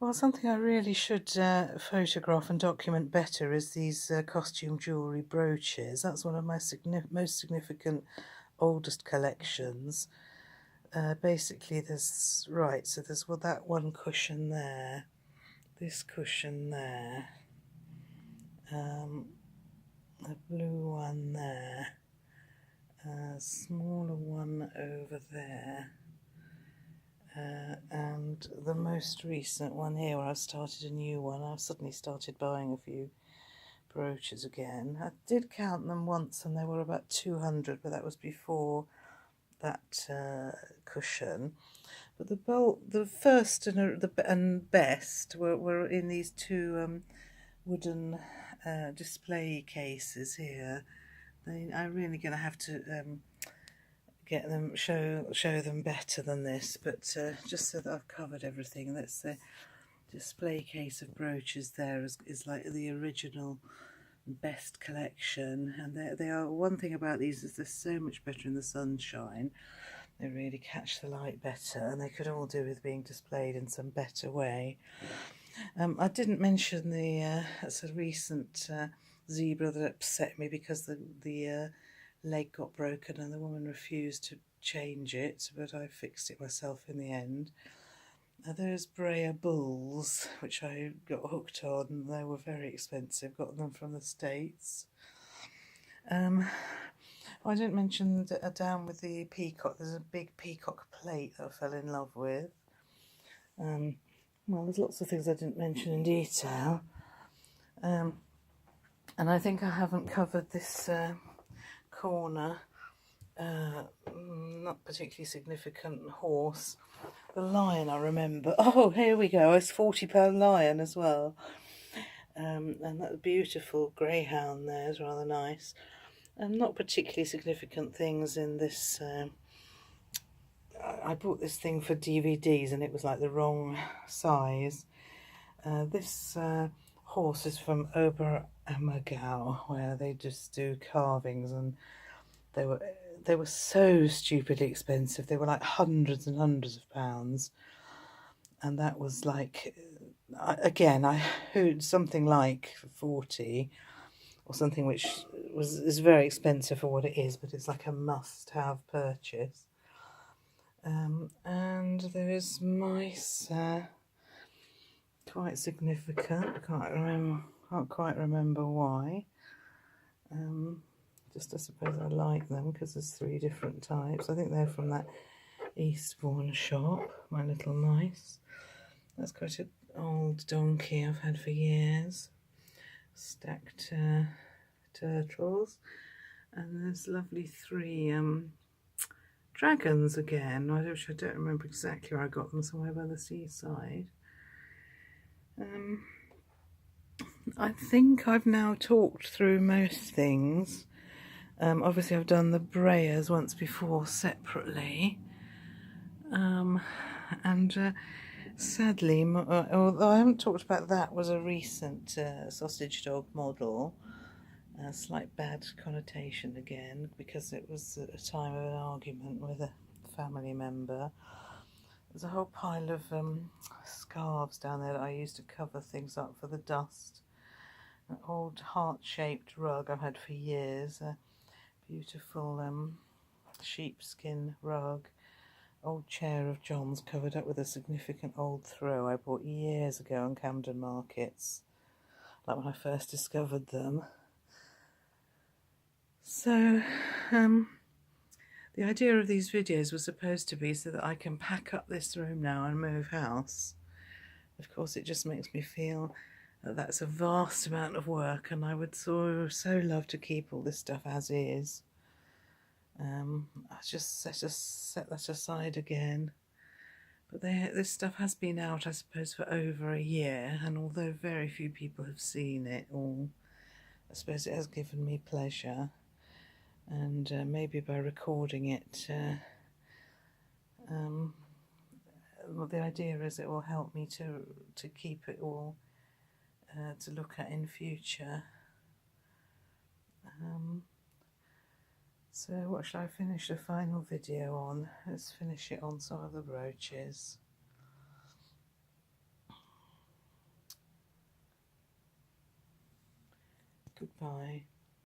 Well, something I really should photograph and document better is these costume jewellery brooches. That's one of my most significant, oldest collections. Basically, so there's that one cushion there, this cushion there, a blue one there, a smaller one over there. And the most recent one here, where I've started a new one, I've suddenly started buying a few brooches again. I did count them once and there were about 200, but that was before that cushion. But the first and best were in these two wooden display cases here. I'm really going to have to get them show them better than this, but just so that I've covered everything. That's the display case of brooches there is like the original best collection, and they are, one thing about these is they're so much better in the sunshine. They really catch the light better, and they could all do with being displayed in some better way. I didn't mention the sort of recent zebra that upset me because the leg got broken and the woman refused to change it, but I fixed it myself in the end. Those Brea bulls, which I got hooked on, they were very expensive, got them from the States. I didn't mention down with the peacock, there's a big peacock plate that I fell in love with. Well, there's lots of things I didn't mention in detail. And I think I haven't covered this corner. Not particularly significant horse. The lion, I remember. Oh, here we go. It's £40 lion as well. And that beautiful greyhound there is rather nice. Not particularly significant things in this. I bought this thing for DVDs and it was like the wrong size. This horse is from Oberammergau, where they just do carvings, and they were so stupidly expensive. They were like hundreds and hundreds of pounds, and that was like, again, I heard something like 40 or something, which is very expensive for what it is, but it's like a must-have purchase. And there is mice, quite significant. Can't quite remember why. Just I suppose I like them because there's 3 different types. I think they're from that Eastbourne shop, My Little Mice. That's quite an old donkey I've had for years. Stacked turtles. And there's lovely 3 dragons again, which I don't remember exactly where I got them, somewhere by the seaside. I think I've now talked through most things. Obviously I've done the Breas once before separately, and sadly, although I haven't talked about that, was a recent sausage dog model. A slight bad connotation again, because it was at a time of an argument with a family member. There's a whole pile of scarves down there that I used to cover things up for the dust. An old heart-shaped rug I've had for years. A beautiful sheepskin rug. Old chair of John's covered up with a significant old throw I bought years ago on Camden Markets, like when I first discovered them. So, the idea of these videos was supposed to be so that I can pack up this room now and move house. Of course, it just makes me feel that that's a vast amount of work, and I would so love to keep all this stuff as is. I just set that aside again. But this stuff has been out, I suppose, for over a year, and although very few people have seen it all, I suppose it has given me pleasure. And maybe by recording it, well, the idea is it will help me to keep it all to look at in future. So what shall I finish the final video on? Let's finish it on some of the brooches. Goodbye.